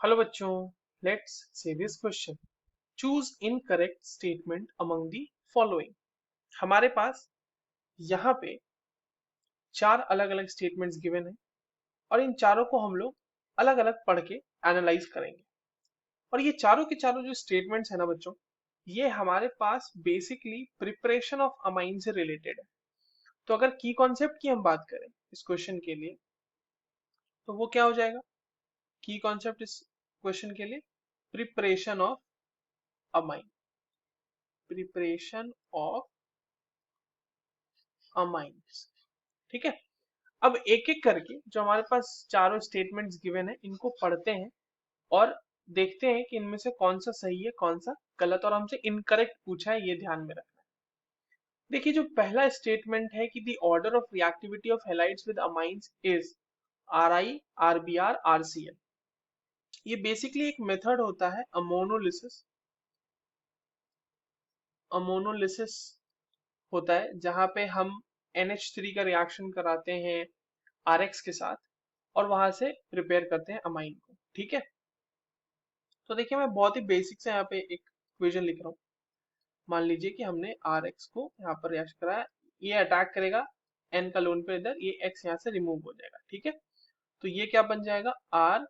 Hello बच्चों, let's see this question. Choose incorrect statement among the following. हमारे पास यहाँ पे चार अलग अलग स्टेटमेंट्स गिवन है और इन चारों को हम लोग अलग अलग पढ़ के एनालाइज करेंगे। और ये चारों के चारों जो स्टेटमेंट्स है ना बच्चों, ये हमारे पास बेसिकली प्रिपरेशन ऑफ अमाइन से रिलेटेड है। तो अगर की कॉन्सेप्ट की हम बात करें इस क्वेश्चन के लिए, तो वो क्या हो जाएगा? की कॉन्सेप्ट इस क्वेश्चन के लिए preparation of amine, preparation of amines. ठीक है। अब एक एक करके जो हमारे पास चारों स्टेटमेंट्स गिवन है इनको पढ़ते हैं और देखते हैं कि इनमें से कौन सा सही है कौन सा गलत, और हमसे इनकरेक्ट पूछा है, ये ध्यान में रखना है। देखिए, जो पहला स्टेटमेंट है कि the order of reactivity of halides with amines is RI RBr RCl। ये बेसिकली एक मेथड होता है अमोनोलिसिस। अमोनोलिसिस होता है जहां पे हम NH3 का रिएक्शन कराते हैं RX के साथ और वहां से प्रिपेयर करते हैं अमाइन को। ठीक है। तो देखिए, मैं बहुत ही बेसिक से यहाँ पे एक इक्वेशन लिख रहा हूँ। मान लीजिए कि हमने RX को यहाँ पर रिएक्शन कराया, ये अटैक करेगा N का लोन पे, इधर ये X यहाँ से रिमूव हो जाएगा। ठीक है। तो ये क्या बन जाएगा? R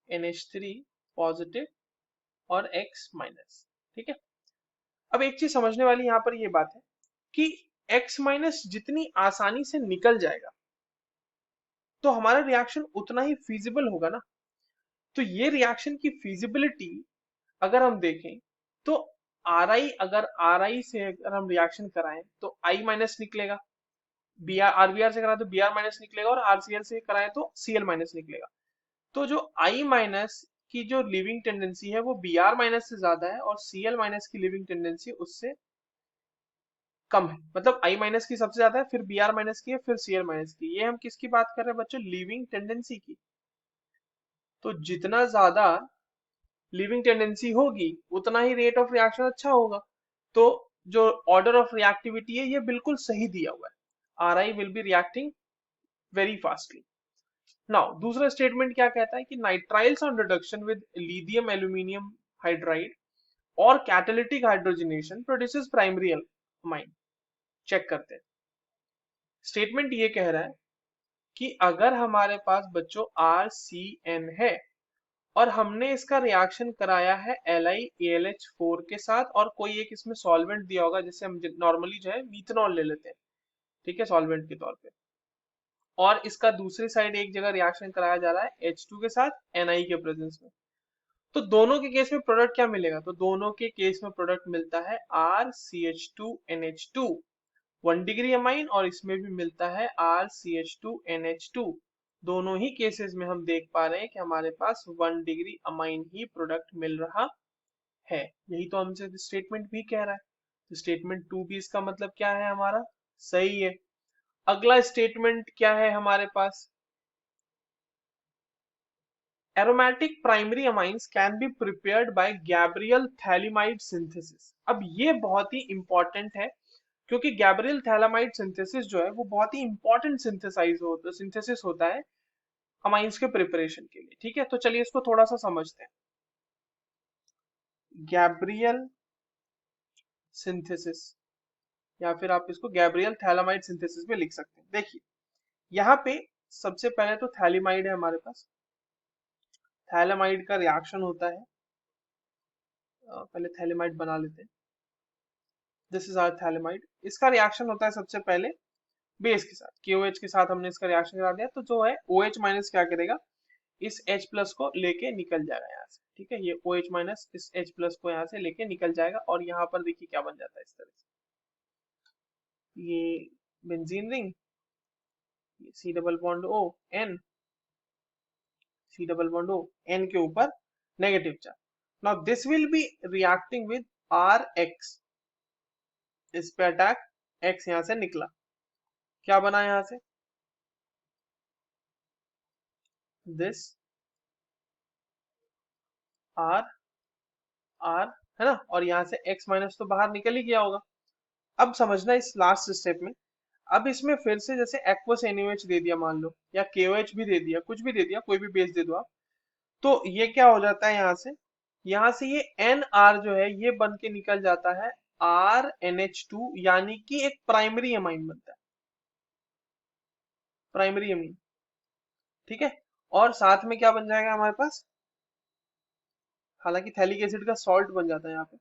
NH3 पॉजिटिव और X माइनस। ठीक है। अब एक चीज समझने वाली यहाँ पर ये बात है कि X माइनस जितनी आसानी से निकल जाएगा तो हमारा रिएक्शन उतना ही फिजिबल होगा ना। तो ये रिएक्शन की फिजिबिलिटी अगर हम देखें तो आर आई से अगर हम रिएक्शन कराएं तो आई माइनस निकलेगा, आरबीआर से कराएं तो बीआर माइनस निकलेगा, और आरसीएल से कराएं तो सीएल माइनस निकलेगा। तो जो आई माइनस की जो लिविंग टेंडेंसी है वो बीआर माइनस से ज्यादा है और सीएल माइनस की लिविंग टेंडेंसी उससे कम है। मतलब आई माइनस की सबसे ज्यादा है, फिर बीआर माइनस की है, फिर सीएल माइनस की। ये हम किसकी बात कर रहे हैं बच्चों? लिविंग टेंडेंसी की। तो जितना ज्यादा लिविंग टेंडेंसी होगी उतना ही रेट ऑफ रिएक्शन अच्छा होगा। तो जो ऑर्डर ऑफ रिएक्टिविटी है ये बिल्कुल सही दिया हुआ है। R I will be reacting very fastly. Now दूसरा स्टेटमेंट क्या कहता है कि nitriles on reduction with lithium aluminium hydride और catalytic hydrogenation produces primary amine. Check करते हैं। स्टेटमेंट ये कह रहा है कि अगर हमारे पास बच्चों RCN है और हमने इसका रिएक्शन कराया है LiAlH4 के साथ और कोई एक इसमें सॉल्वेंट दिया होगा, जैसे हम नॉर्मली जो है मीथनॉल ले लेते हैं, ठीक है, सॉल्वेंट के तौर पे, और इसका दूसरी साइड एक जगह रिएक्शन कराया जा रहा है H2 के साथ Ni के प्रेजेंस में। तो दोनों के केस में प्रोडक्ट क्या मिलेगा? तो दोनों के केस में प्रोडक्ट मिलता है RCH2NH2 1 डिग्री अमाइन, और इसमें भी मिलता है RCH2NH2। दोनों ही केसेस में हम देख पा रहे हैं कि हमारे पास 1 डिग्री अमाइन ही प्रोडक्ट मिल रहा है। यही तो हमसे स्टेटमेंट भी कह रहा है। तो स्टेटमेंट टू भी इसका मतलब क्या है? हमारा सही है। अगला स्टेटमेंट क्या है हमारे पास? Aromatic primary amines can be prepared by Gabriel phthalimide synthesis. अब ये बहुत ही इंपॉर्टेंट है क्योंकि गैब्रियल थैलामाइड सिंथेसिस जो है वो बहुत ही इंपॉर्टेंट सिंथेसिस होता है अमाइंस के प्रिपरेशन के लिए। ठीक है। तो चलिए इसको थोड़ा सा समझते हैं। गैब्रियल सिंथेसिस, या फिर आप इसको गैब्रियल थैलामाइड सिंथेसिस में लिख सकते हैं। देखिए, यहाँ पे सबसे पहले तो थैलिमाइड है हमारे पास। थैलामाइड का रिएक्शन होता है, पहले थैलिमाइड बना लेते हैं। This is our phthalimide. इसका रिएक्शन होता है सबसे पहले बेस के साथ, KOH के साथ हमने इसका रिएक्शन करा दिया तो जो है OH माइनस क्या करेगा, इस H प्लस को लेके निकल जाएगा यहाँ से। ठीक है। ये OH माइनस इस H प्लस को यहाँ से लेके निकल जाएगा और यहाँ पर देखिए क्या बन जाता है इस तरह से। ये benzene ring, C double bond O N, C double bond O N के ऊपर negative charge. Now this will be reacting with RX। इस पे अटैक X यहाँ से निकला, क्या बना यहाँ से? दिस R R है ना, और यहाँ से X माइनस तो बाहर निकल ही गया होगा। अब समझना इस लास्ट स्टेप में, अब इसमें फिर से जैसे एक्वस NaOH दे दिया मान लो, या KOH भी दे दिया, कुछ भी दे दिया, कोई भी बेस दे दो आप, तो ये क्या हो जाता है यहाँ से ये एन आर जो है ये बन के निकल जाता है आर एन एच टू, यानी कि एक प्राइमरी अमाइन बनता है, प्राइमरी अमीन। ठीक है, और साथ में क्या बन जाएगा हमारे पास, हालांकि थैलिक एसिड का सॉल्ट बन जाता है यहाँ पे,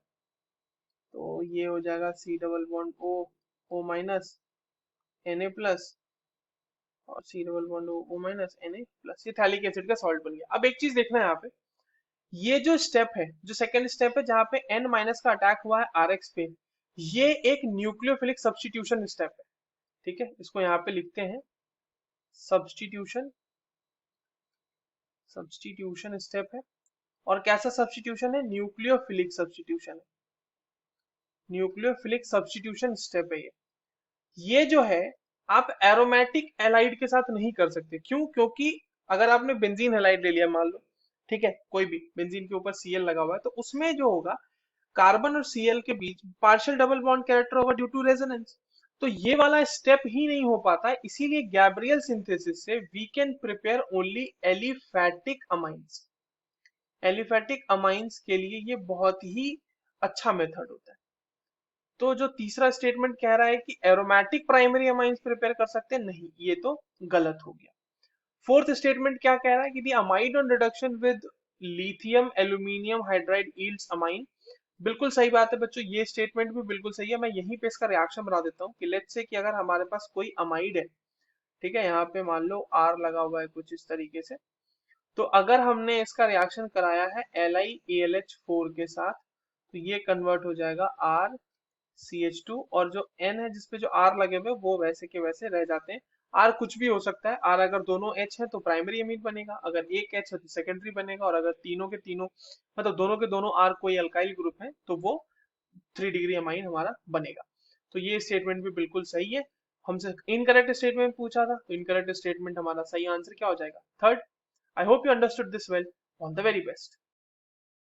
तो ये हो जाएगा C double bond O, O minus N A plus, और C double bond O, O minus N A plus, ये थैलिक एसिड का सॉल्ट बन गया। अब एक चीज देखना है यहाँ पे, ये जो स्टेप है, जो सेकंड स्टेप है जहाँ पे एन माइनस का अटैक हुआ है आर एक्स पे, ये एक न्यूक्लियोफिलिक सब्स्टिट्यूशन स्टेप है। ठीक है, इसको यहाँ पे लिखते हैं सब्स्टिट्यूशन, सब्स्टिट्यूशन स्टेप है। और कैसा सब्स्टिट्यूशन है, न्यूक्लियोफिलिक सब्स्टिट्यूशन है, न्यूक्लियोफिलिक सब्स्टिट्यूशन स्टेप है ये जो है आप एरोमेटिक एलाइड के साथ नहीं कर सकते। क्यों? क्योंकि अगर आपने बेंजीन हैलाइड ले लिया मान लो, ठीक है, कोई भी बेंजीन के ऊपर सीएल लगा हुआ है, तो उसमें जो होगा कार्बन और सीएल के बीच पार्शियल डबल बॉन्ड कैरेक्टर होगा ड्यू टू रेजोनेंस, तो ये वाला स्टेप ही नहीं हो पाता है। इसीलिए गैब्रियल सिंथेसिस से we can prepare only aliphatic amines. Aliphatic amines के लिए ये बहुत ही अच्छा मेथड होता है। तो जो तीसरा स्टेटमेंट कह रहा है कि एरोमेटिक प्राइमरी अमाइंस प्रिपेयर कर सकते हैं, नहीं, ये तो गलत हो गया। फोर्थ स्टेटमेंट क्या कह रहा है कि the amide on reduction with lithium aluminium hydride yields amine. बिल्कुल सही बात है बच्चों, ये स्टेटमेंट भी बिल्कुल सही है। मैं यहीं पे इसका रिएक्शन बना देता हूँ कि लेट्स से कि अगर हमारे पास कोई अमाइड है, ठीक है, यहाँ पे मान लो आर लगा हुआ है कुछ इस तरीके से, तो अगर हमने इसका रिएक्शन कराया है LiAlH4 के साथ, तो ये कन्वर्ट हो जाएगा आर CH2, और जो N है जिसपे जो R लगे हुए वो वैसे के वैसे रह जाते हैं। R कुछ भी हो सकता है, R अगर दोनों H है तो प्राइमरी अमीन बनेगा, अगर एक H है तो सेकेंडरी बनेगा, और अगर तीनों के तीनों मतलब दोनों के दोनों R कोई अल्काइल ग्रुप है तो वो 3 डिग्री अमाइन हमारा बनेगा। तो ये स्टेटमेंट भी बिल्कुल सही है। हमसे इनकरेक्ट स्टेटमेंट पूछा था, तो इनकरेक्ट स्टेटमेंट हमारा सही आंसर क्या हो जाएगा, third. I hope you understood this well. All the very best.